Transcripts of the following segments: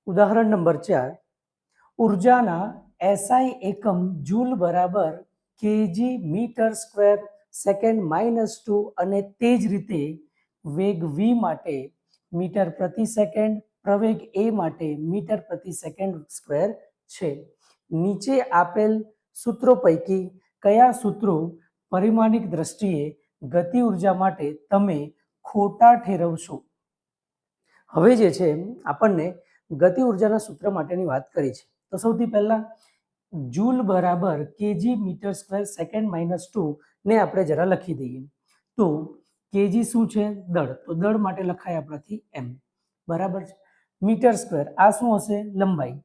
ઉદાહરણ નંબર 4 ઉર્જાના એસઆઈ એકમ જૂલ બરાબર કેજી મીટર સ્ક્વેર સેકન્ડ -2 અને તે જ રીતે વેગ v માટે મીટર પ્રતિ સેકન્ડ, પ્રવેગ a માટે મીટર પ્રતિ સેકન્ડ સ્ક્વેર છે. નીચે આપેલ સૂત્રો પૈકી કયા સૂત્રો પરિમાણિક દ્રષ્ટિએ ગતિ ઉર્જા માટે તમે ખોટા ઠેરવશો? હવે જે છે આપણને ગતિ ઉર્જાના સૂત્ર માટેની વાત કરી છે. તો સૌથી પહેલા જૂલ બરાબર કેજી મીટર સ્ક્વેર સેકન્ડ -2 ને આપણે જરા લખી દઈએ. તો કેજી શું છે? દળ. તો દળ માટે લખાય આપણાથી m બરાબર છે. મીટર સ્ક્વેર આ શું હશે? લંબાઈ.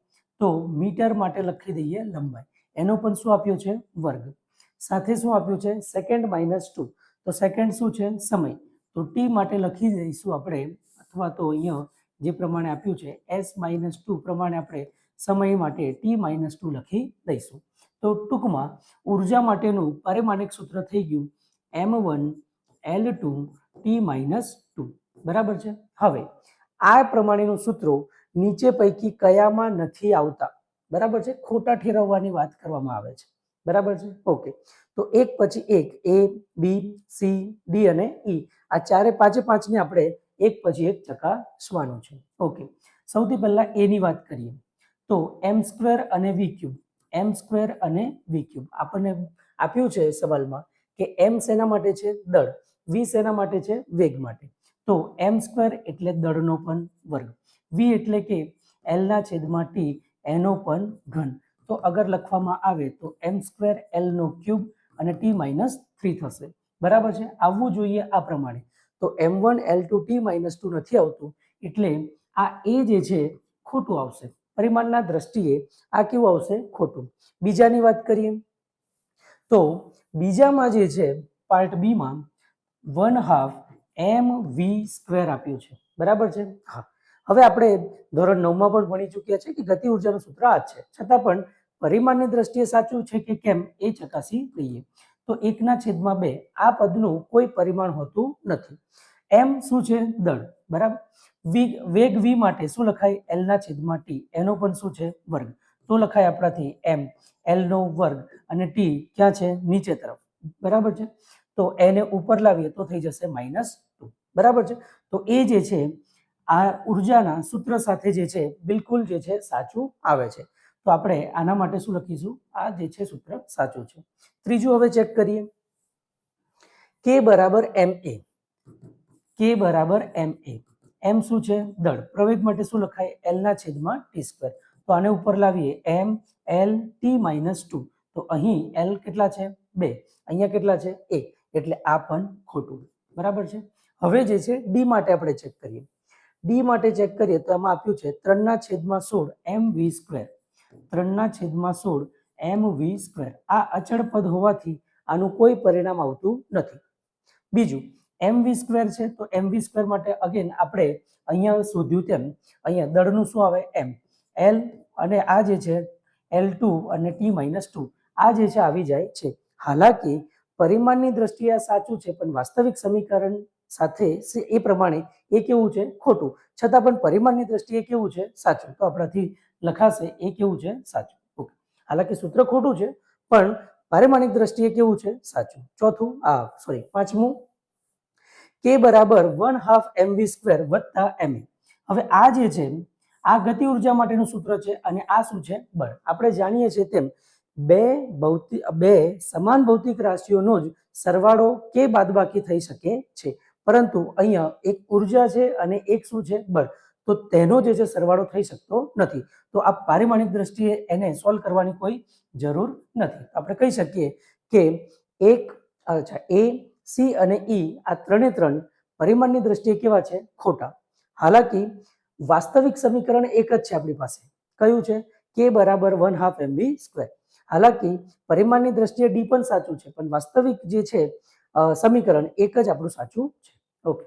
તો મીટર માટે લખી દઈએ લંબાઈ. એનો પણ શું આપ્યો છે? વર્ગ. સાથે શું આપ્યું છે? સેકન્ડ -2. તો સેકન્ડ શું છે? સમય. તો t માટે લખી દઈશું આપણે, અથવા તો અહીંયા જે પ્રમાણે આપ્યું છે s-2 પ્રમાણે આપણે સમય માટે t-2 લખી દઈશું. તો ટૂંકમાં ઉર્જા માટેનું પરિમાણિક સૂત્ર થઈ ગયું m1 L2 t-2. બરાબર છે. હવે આ પ્રમાણેનું સૂત્રો નીચે પૈકી કયામાં નથી આવતા? બરાબર છે. ખોટા ઠેરવવાની વાત કરવામાં આવે છે. બરાબર છે. ઓકે. તો એક પછી એક a, b, c, d અને e આ ચારે પાંચને આપણે એક પછી એક ચકાસવાનું છે. ઓકે. સૌથી પહેલા a ની વાત કરીએ તો m² અને v³. m² અને v³ આપણને આપ્યું છે સવાલમાં કે m શેના માટે છે? દળ. v શેના માટે છે? વેગ માટે. તો m² એટલે દળનો પણ વર્ગ, v એટલે કે l/t એનો પણ ઘન. તો અગર લખવામાં આવે તો m² l³ અને t-3 થશે. બરાબર છે. આવવું જોઈએ આ પ્રમાણે. તો m1 L2 t-2 નથી આવતું, એટલે આ a જે છે ખોટું આવશે. પરિમાણના દ્રષ્ટિએ આ કેવું આવશે? ખોટું. બીજાની વાત કરીએ તો બીજામાં જે છે પાર્ટ બી માં 1/2 mv² આપ્યું છે. બરાબર છે. હા, હવે આપણે ધોરણ 9 માં પણ ભણી ચૂક્યા છે કે ગતિ ઉર્જાનું સૂત્ર આ છે. છતાં પણ પરિમાણની દ્રષ્ટિએ સાચું છે કે કેમ એ ચકાસી લઈએ. તો 1/2 આ પદનું કોઈ પરિમાણ હોતું નથી. m શું છે? દળ. બરાબર. વેગ v માટે શું લખાય? l/t એનો પણ શું છે? વર્ગ. તો લખાય આપણાથી m l² અને t ક્યાં છે? નીચે તરફ. બરાબર છે. તો એને ઉપર લાવીએ તો થઈ જશે -2. બરાબર છે. તો એ જે છે આ ઉર્જાના સૂત્ર સાથે જે છે બિલકુલ જે છે સાચું આવે છે. તો આપણે આના માટે શું લખીશું? આ જે છે સૂત્ર સાચું છે. ત્રીજું હવે ચેક કરીએ. k બરાબર ma. k બરાબર ma. m શું છે? દળ. પ્રવેગ માટે શું લખાય? l/t². તો આને ઉપર લાવીએ m l t-2. તો અહીં l કેટલા છે? 2. અહીંયા કેટલા છે? 1. એટલે આ પણ ખોટું. બરાબર છે. હવે જે છે d માટે આપણે ચેક કરીએ. d માટે ચેક કરીએ તો આમાં આપ્યું છે 3/16 mv². 3/16 mv². આ અચળ પદ હોવાથી આનું કોઈ પરિણામ આવતું નથી. બીજું mv² છે તો mv² માટે અગેન આપણે અહીંયા શોધ્યું તેમ અહીંયા દળનું શું આવે? m. l અને આ જે છે l2 અને t-2 આ જે છે આવી જાય છે. હાલાકી પરિમાણની દ્રષ્ટિએ આ સાચું છે, પણ વાસ્તવિક સમીકરણ સાથે એ પ્રમાણે એ કેવું છે? ખોટું. છતાં પણ પરિમાણની દ્રષ્ટિએ કેવું છે? સાચું. તો આપણાથી લખાશે એ કેવું છે? સાચું. ઓકે. હાલાકી સૂત્ર ખોટું છે, પણ પરિમાણિક દ્રષ્ટિએ કેવું છે? સાચું. ચોથું પાંચમું k બરાબર 1/2 mv² વત્તા ma. હવે આ જે છે આ ગતિ ઉર્જા માટેનું સૂત્ર છે અને આ શું છે? બળ. આપણે જાણીએ છીએ તેમ બે સમાન ભૌતિક રાશિઓનો જ સરવાળો કે બાદબાકી થઈ શકે છે, પરંતુ અહીંયા એક ઉર્જા છે અને એક શું છે? બળ. તો તેનો જે છે સરવાળો થઈ શકતો નથી. તો આ પારિમાણિક દ્રષ્ટિએ એને સોલ્વ કરવાની કોઈ જરૂર નથી. આપણે કહી શકીએ કે a, c અને e આ ત્રણે પરિમાણની દ્રષ્ટિએ કેવા છે? ખોટા. હાલાકી વાસ્તવિક સમીકરણ એક જ છે આપણી પાસે. કયું છે? k બરાબર 1/2 mv². હાલાકી પરિમાણની દ્રષ્ટિએ d પણ સાચું છે, પણ વાસ્તવિક જે છે સમીકરણ એક જ આપણું સાચું છે. ઓકે.